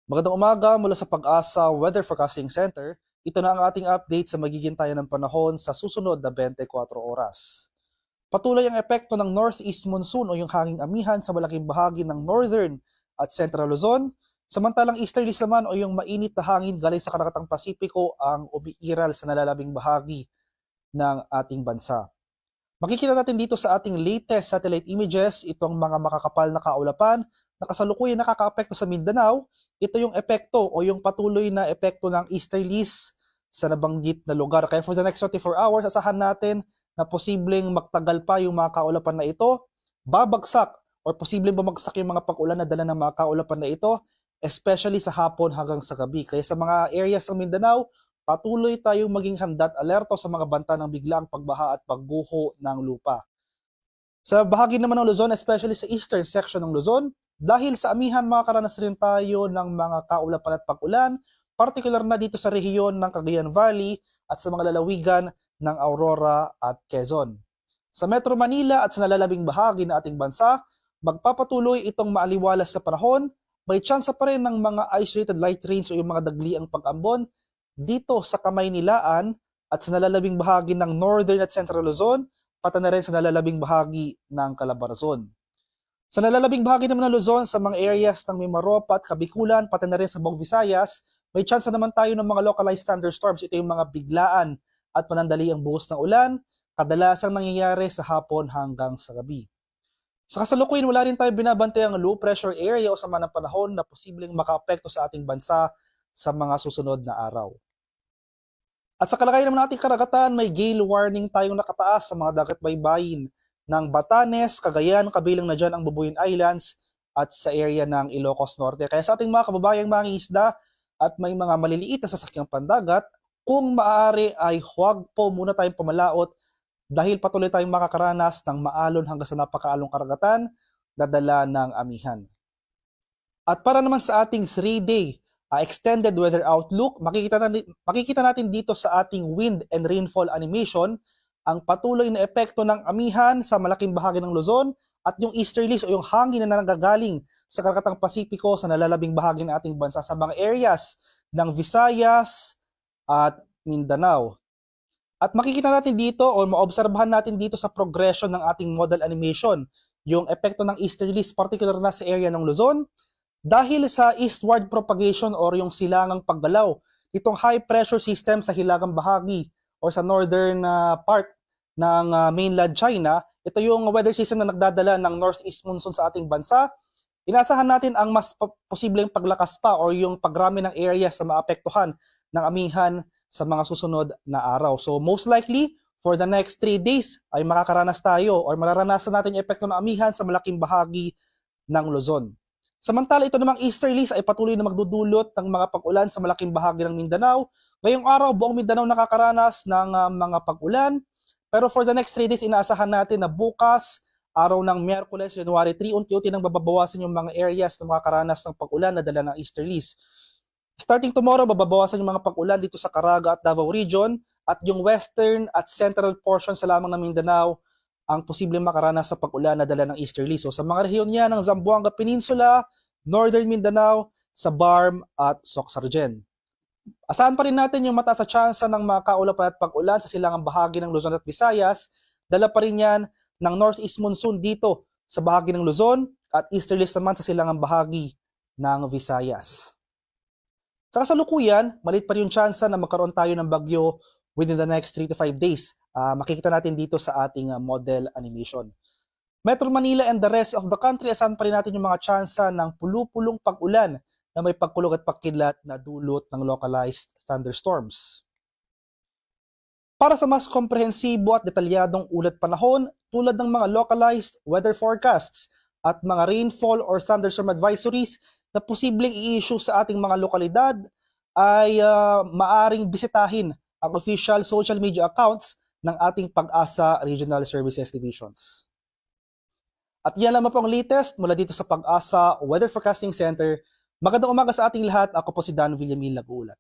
Magandang umaga mula sa Pag-asa Weather Forecasting Center. Ito na ang ating update sa magiging tayo ng panahon sa susunod na 24 oras. Patuloy ang epekto ng northeast monsoon o yung hanging amihan sa malaking bahagi ng northern at central Luzon, samantalang easterlies naman o yung mainit na hangin galing sa Karagatang Pasipiko ang umiiral sa nalalabing bahagi ng ating bansa. Makikita natin dito sa ating latest satellite images itong mga makakapal na kaulapan na kasalukuyan nakakaapekto sa Mindanao. Ito yung epekto o yung patuloy na epekto ng easterlies sa nabanggit na lugar. Kaya for the next 24 hours, asahan natin na posibleng magtagal pa yung mga kaulapan na ito, babagsak or posibleng bumagsak yung mga pag-ulan na dala ng mga kaulapan na ito, especially sa hapon hanggang sa gabi. Kaya sa mga areas ng Mindanao, patuloy tayong maging handa at alerto sa mga banta ng biglaang pagbaha at pagguho ng lupa. Sa bahagi naman ng Luzon, especially sa eastern section ng Luzon, dahil sa amihan makakaranas rin tayo ng mga kaulapan at pag-ulan, particular na dito sa rehiyon ng Cagayan Valley at sa mga lalawigan ng Aurora at Quezon. Sa Metro Manila at sa nalalabing bahagi ng ating bansa, magpapatuloy itong maaliwalas sa panahon, may tsansa pa rin ng mga isolated light rains o yung mga dagliang pag-ambon dito sa Kamaynilaan at sa nalalabing bahagi ng Northern at Central Luzon, pati na rin sa nalalabing bahagi ng Calabarzon. Sa nalalabing bahagi naman ng Luzon, sa mga areas ng Mimaropa at Kabikulan, pati na rin sa buong Visayas, may tsansa naman tayo ng mga localized thunderstorms. Ito yung mga biglaan at panandali ang buhos ng ulan, kadalasang nangyayari sa hapon hanggang sa gabi. Sa kasalukuyan, wala rin tayo binabantay ang low pressure area o sama ng panahon na posibleng makaapekto sa ating bansa sa mga susunod na araw. At sa kalagayan naman nating karagatan, may gale warning tayong nakataas sa mga dagat baybayin ng Batanes, Cagayan, kabilang na dyan ang Bubuyin Islands at sa area ng Ilocos Norte. Kaya sa ating mga kababayang mangingisda at may mga maliliit na sasakyang pandagat, kung maaari ay huwag po muna tayong pumalaot dahil patuloy tayong makakaranas ng maalon hanggang sa napakaalong karagatan na dala ng amihan. At para naman sa ating 3-day extended weather outlook, makikita natin dito sa ating wind and rainfall animation ang patuloy na epekto ng amihan sa malaking bahagi ng Luzon at yung easterlies o yung hangin na nanggagaling sa Karagatang Pasipiko sa nalalabing bahagi ng ating bansa sa mga areas ng Visayas at Mindanao. At makikita natin dito o maobserbahan natin dito sa progression ng ating model animation yung epekto ng easterlies, particular na sa area ng Luzon, dahil sa eastward propagation or yung silangang paggalaw, itong high pressure system sa hilagang bahagi or sa northern part ng mainland China, ito yung weather system na nagdadala ng northeast monsoon sa ating bansa. Inasahan natin ang mas posibleng paglakas pa or yung pagrami ng areas na maapektuhan ng amihan sa mga susunod na araw. So most likely, for the next 3 days ay makakaranas tayo or mararanasan natin yung epekto ng amihan sa malaking bahagi ng Luzon. Samantala, ito namang easterlies ay patuloy na magdudulot ng mga pag-ulan sa malaking bahagi ng Mindanao. Ngayong araw, buong Mindanao nakakaranas ng mga pag-ulan. Pero for the next 3 days, inaasahan natin na bukas, araw ng Miyerkules, January 3, unti-unti nang bababawasan yung mga areas na makakaranas ng pag-ulan na dala ng easterlies. Starting tomorrow, bababawasan yung mga pag-ulan dito sa Caraga at Davao Region at yung western at central portion sa lamang ng Mindanao ang posibleng makaranas sa pag-ulan na dala ng easterlies. So sa mga rehiyon niya ng Zamboanga Peninsula, Northern Mindanao, Sabarm at Soxargen. Asahan pa rin natin yung mataas sa tsansa ng mga kaulapan at pag-ulan sa silangang bahagi ng Luzon at Visayas. Dala pa rin yan ng northeast monsoon dito sa bahagi ng Luzon at easterlies naman sa silangang bahagi ng Visayas. Sa kasalukuyan, maliit pa rin yung tsansa na magkaroon tayo ng bagyo within the next 3 to 5 days. Makikita natin dito sa ating model animation. Metro Manila and the rest of the country, asahan pa rin natin yung mga tsansa ng pulu-pulong pag-ulan na may pagkulog at pagkidlat na dulot ng localized thunderstorms. Para sa mas komprehensibo at detalyadong ulat panahon tulad ng mga localized weather forecasts at mga rainfall or thunderstorm advisories na posibleng i-issue sa ating mga lokalidad, ay maaring bisitahin ang official social media accounts ng ating Pag-asa Regional Services Divisions. At yan lamang po ang latest mula dito sa Pag-asa Weather Forecasting Center. Magandang umaga sa ating lahat. Ako po si Dan Villamil Lagulat.